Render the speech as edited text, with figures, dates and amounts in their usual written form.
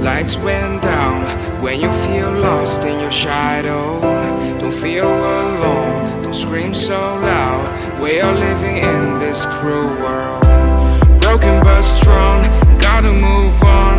Lights went down when you feel lost in your shadow. Don't feel alone, don't scream so loud. We are living in this cruel world, broken but strong, gotta move on.